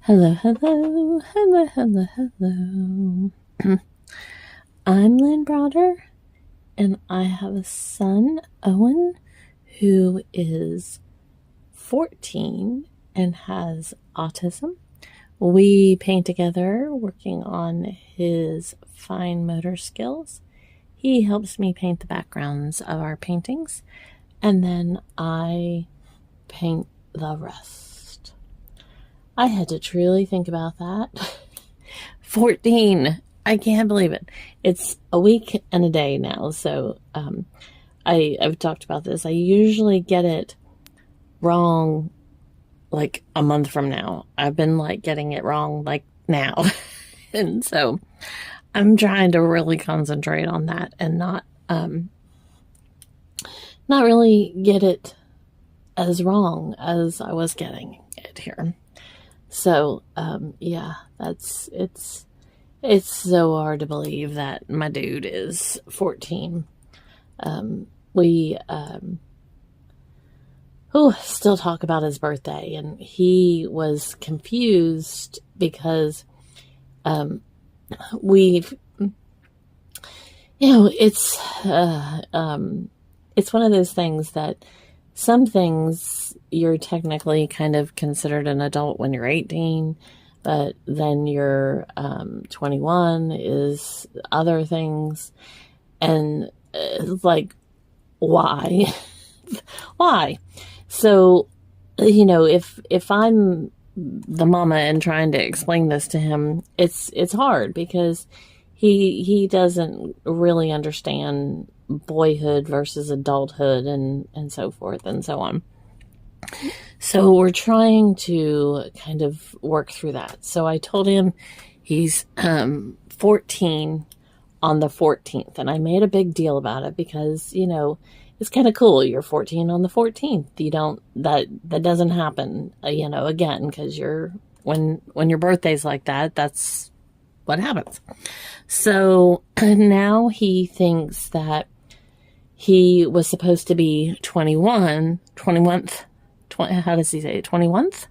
Hello, hello, hello, hello, hello. I'm Lynn Browder, and I have a son, Owen, who is 14 and has autism. We paint together, working on his fine motor skills. He helps me paint the backgrounds of our paintings, and then I paint the rest. I had to truly think about that. 14. I can't believe it. It's a week and a day now. So I've talked about this. I usually get it wrong like a month from now. I've been like getting it wrong like now. And so I'm trying to really concentrate on that and not really get it as wrong as I was getting it here. So, yeah, it's so hard to believe that my dude is 14. We still talk about his birthday, and he was confused because, we've, it's one of those things that some things you're technically kind of considered an adult when you're 18, but then you're 21 is other things. And like, why? Why? So, if I'm the mama and trying to explain this to him, it's hard because he doesn't really understand boyhood versus adulthood and so forth and so on. So we're trying to kind of work through that. So I told him he's 14 on the 14th, and I made a big deal about it because, it's kind of cool. You're 14 on the 14th. You don't, that doesn't happen, again, because when your birthday's like that, that's what happens. So now he thinks that he was supposed to be 21th, how does he say it? 21th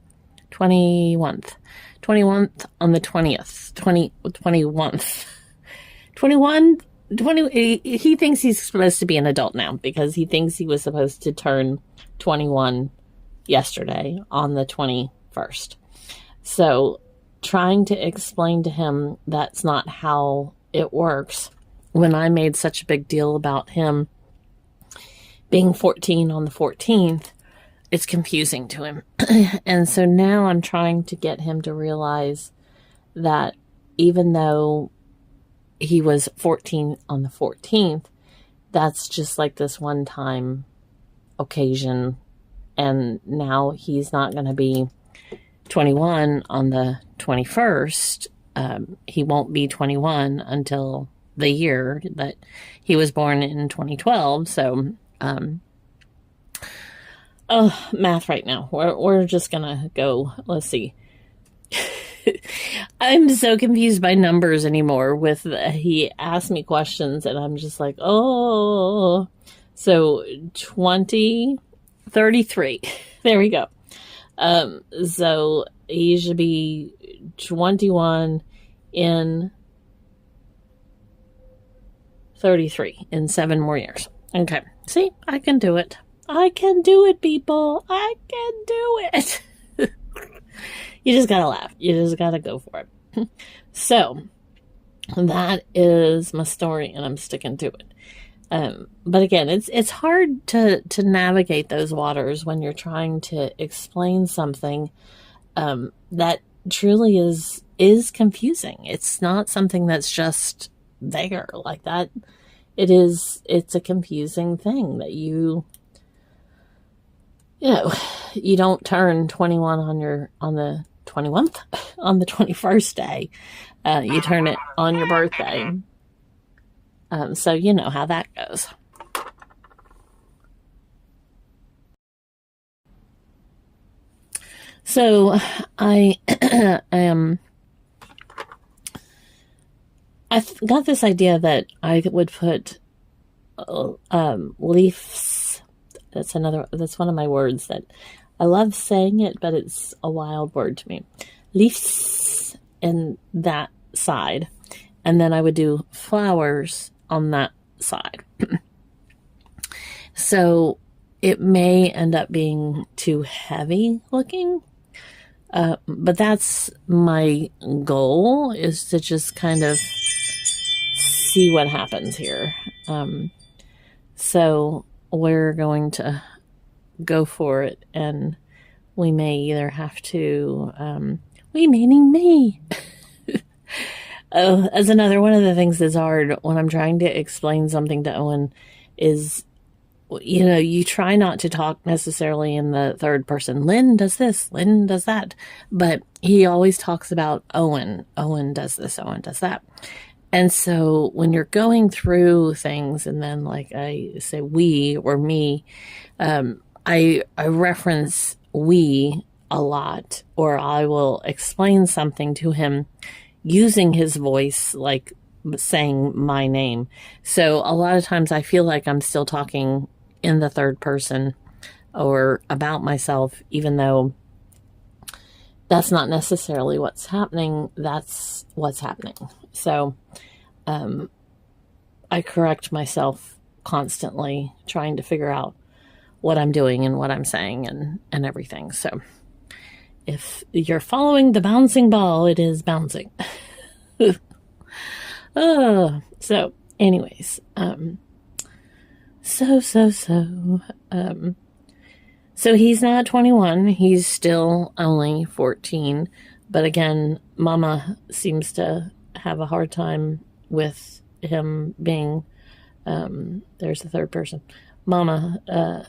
on the 20th, 20, he thinks he's supposed to be an adult now because he thinks he was supposed to turn 21 yesterday on the 21st. So trying to explain to him that's not how it works when I made such a big deal about him being 14 on the 14th, it's confusing to him. And so now I'm trying to get him to realize that even though he was 14 on the 14th, that's just like this one-time occasion. And now he's not going to be 21 on the 21st. He won't be 21 until the year that he was born in 2012. So, math right now. We're just gonna go. Let's see. I'm so confused by numbers anymore. He asked me questions, and I'm just like, oh. So 33. There we go. So he should be 21 in 33 in 7 more years. Okay. See, I can do it. I can do it, people. I can do it. You just gotta laugh. You just gotta go for it. So that is my story, and I'm sticking to it. But again, it's hard to navigate those waters when you're trying to explain something that truly is confusing. It's not something that's just there like that. It's a confusing thing that you don't turn 21 on the 21st day. You turn it on your birthday. So you know how that goes. So I got this idea that I would put leaves. That's one of my words that I love saying it, but it's a wild word to me. leaves in that side. And then I would do flowers on that side. So it may end up being too heavy looking. But that's my goal, is to just kind of see what happens here. So we're going to go for it, and we may either have to, we meaning me. As another one of the things that's hard when I'm trying to explain something to Owen is, you try not to talk necessarily in the third person. Lynn does this, Lynn does that. But he always talks about Owen. Owen does this, Owen does that. And so when you're going through things, and then like I say we or me, I reference we a lot, or I will explain something to him using his voice, like saying my name. So a lot of times I feel like I'm still talking in the third person or about myself, even though that's not necessarily what's happening. That's what's happening. So I correct myself constantly, trying to figure out what I'm doing and what I'm saying and everything. So if you're following the bouncing ball, it is bouncing. So anyways, so he's not 21. He's still only 14. But again, Mama seems to have a hard time with him being, there's the third person. Mama,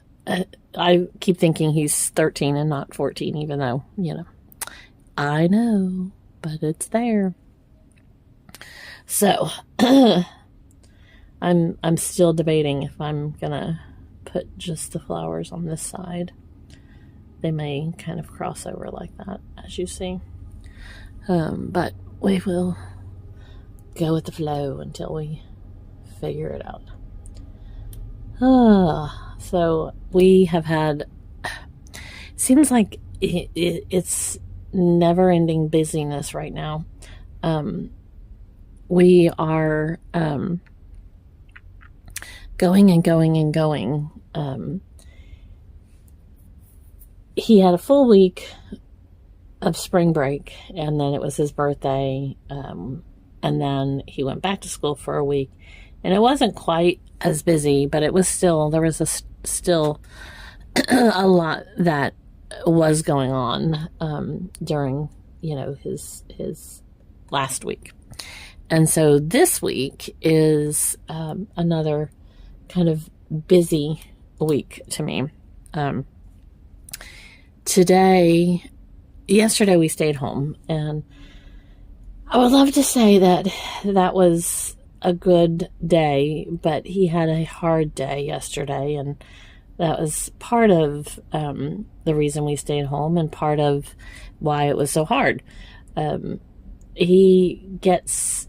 I keep thinking he's 13 and not 14, even though, I know, but it's there. So, I'm still debating if I'm gonna put just the flowers on this side. They may kind of cross over like that, as you see. But we will go with the flow until we figure it out. So we have had, seems like it's never-ending busyness right now. We are going and going and going. He had a full week of spring break, and then it was his birthday, and then he went back to school for a week, and it wasn't quite as busy, but it was still, there was still a lot that was going on during, his last week. And so this week is another kind of busy week to me. Yesterday we stayed home, and I would love to say that was a good day, but he had a hard day yesterday, and that was part of the reason we stayed home and part of why it was so hard. He gets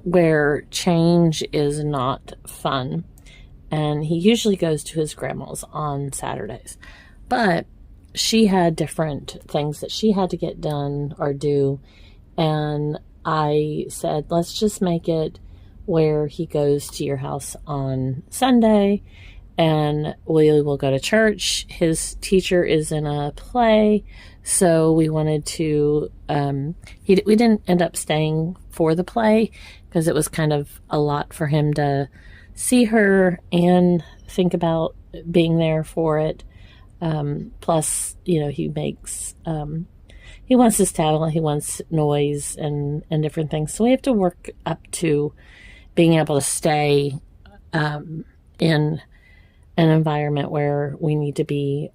where change is not fun, and he usually goes to his grandma's on Saturdays, but she had different things that she had to get done or do, and I said, let's just make it where he goes to your house on Sunday, and we will go to church. His teacher is in a play, so we wanted to, we didn't end up staying for the play because it was kind of a lot for him to see her and think about being there for it. Plus, he makes, he wants his tablet, he wants noise and different things. So we have to work up to being able to stay in an environment where we need to be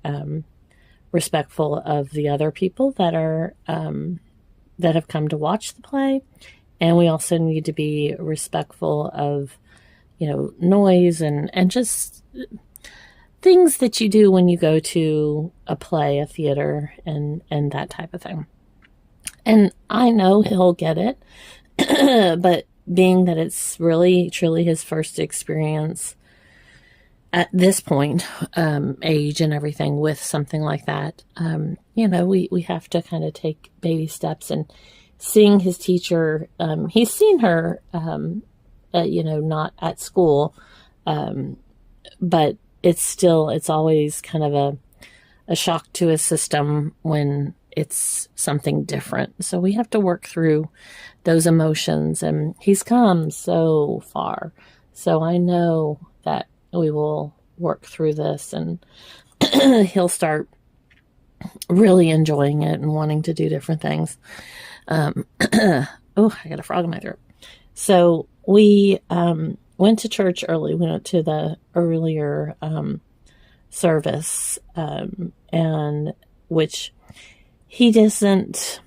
respectful of the other people that are that have come to watch the play, and we also need to be respectful of noise and just things that you do when you go to a play, a theater, and that type of thing. And I know he'll get it, but being that it's really, truly his first experience at this point, age and everything with something like that, we have to kind of take baby steps. And seeing his teacher, he's seen her, not at school, but it's always kind of a shock to his system when it's something different. So we have to work through those emotions, and he's come so far. So I know that we will work through this, and he'll start really enjoying it and wanting to do different things. Oh, I got a frog in my throat. So we went to church early. We went to the earlier service, and which he doesn't.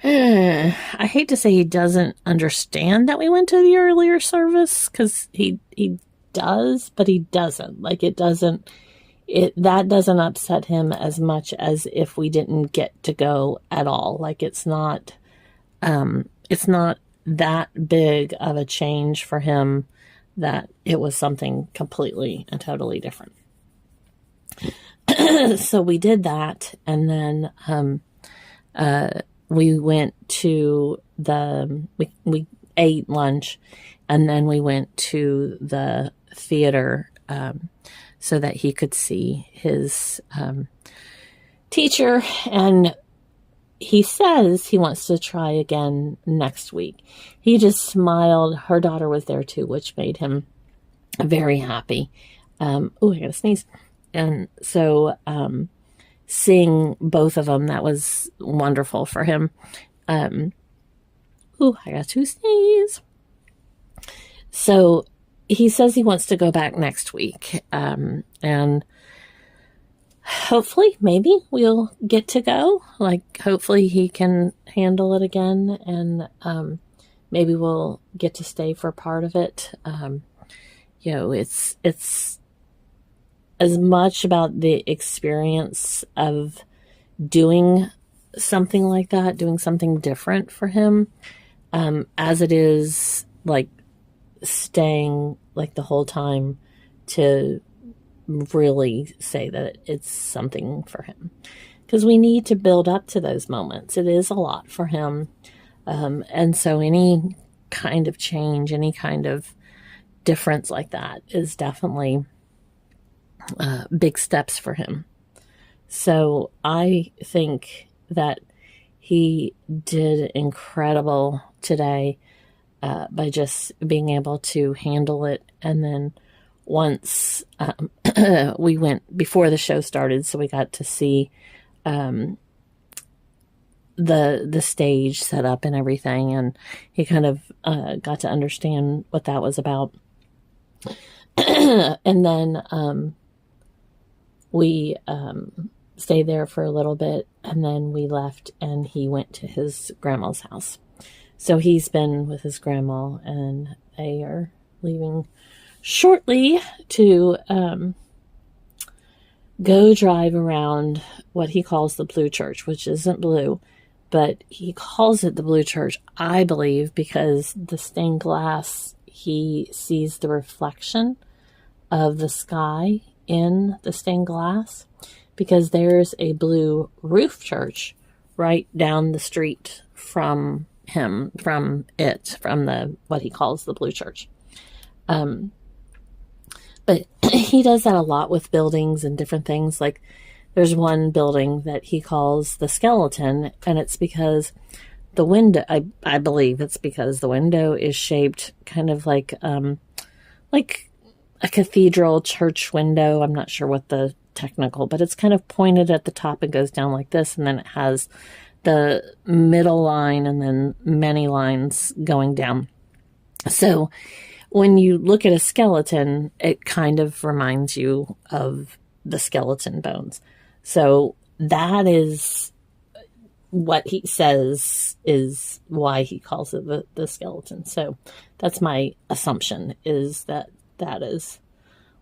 I hate to say he doesn't understand that we went to the earlier service, because he does, but he doesn't. Like, that doesn't upset him as much as if we didn't get to go at all. Like, it's not that big of a change for him that it was something completely and totally different. So we did that, and then we went to we ate lunch, and then we went to the theater so that he could see his teacher. And he says he wants to try again next week. He just smiled. Her daughter was there too, which made him very happy. I gotta sneeze. And so seeing both of them, that was wonderful for him. I got to sneeze. So he says he wants to go back next week. And hopefully, maybe we'll get to go. Like, hopefully he can handle it again. And maybe we'll get to stay for part of it. It's as much about the experience of doing something like that, doing something different for him, as it is like staying like the whole time to really say that it's something for him. Because we need to build up to those moments. It is a lot for him. And so any kind of change, any kind of difference like that is definitely big steps for him. So I think that he did incredible today by just being able to handle it. And then once we went before the show started, so we got to see the stage set up and everything, and he kind of got to understand what that was about. And then we stayed there for a little bit, and then we left, and he went to his grandma's house. So he's been with his grandma, and they are leaving shortly to go drive around what he calls the Blue Church, which isn't blue, but he calls it the Blue Church, I believe, because the stained glass, he sees the reflection of the sky in the stained glass, because there's a blue roof church right down the street from him, from the what he calls the Blue Church. But he does that a lot with buildings and different things. Like, there's one building that he calls the Skeleton, and it's because the window, I believe it's because the window is shaped kind of like a cathedral church window. I'm not sure what the technical, but it's kind of pointed at the top and goes down like this, and then it has the middle line and then many lines going down. So when you look at a skeleton, it kind of reminds you of the skeleton bones. So that is what he says is why he calls it the skeleton. So that's my assumption, is that is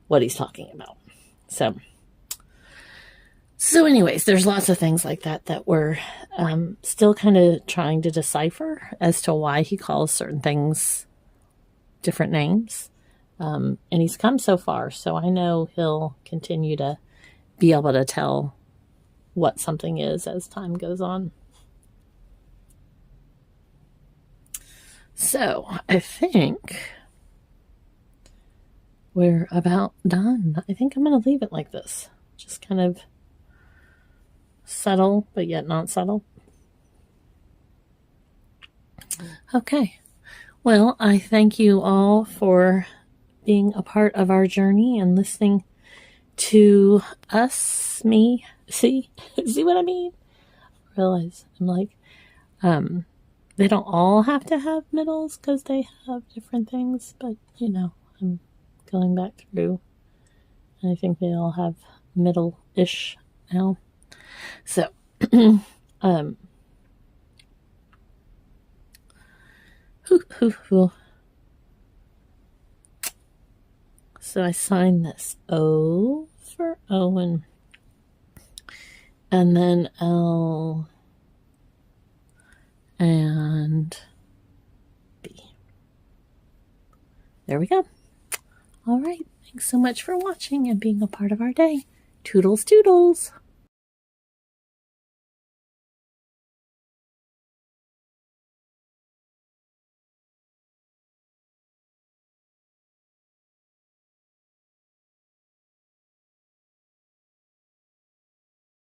what he's talking about. So anyways, there's lots of things like that we're still kind of trying to decipher as to why he calls certain things different names. And he's come so far, so I know he'll continue to be able to tell what something is as time goes on. So I think we're about done. I think I'm going to leave it like this. Just kind of subtle, but yet not subtle. Okay. Well, I thank you all for being a part of our journey and listening to us, me. See what I mean? I realize I'm like, they don't all have to have middles because they have different things, but I'm going back through and I think they all have middle-ish now. So, So I signed this O for Owen, and then L and B. There we go. All right. Thanks so much for watching and being a part of our day. Toodles, toodles.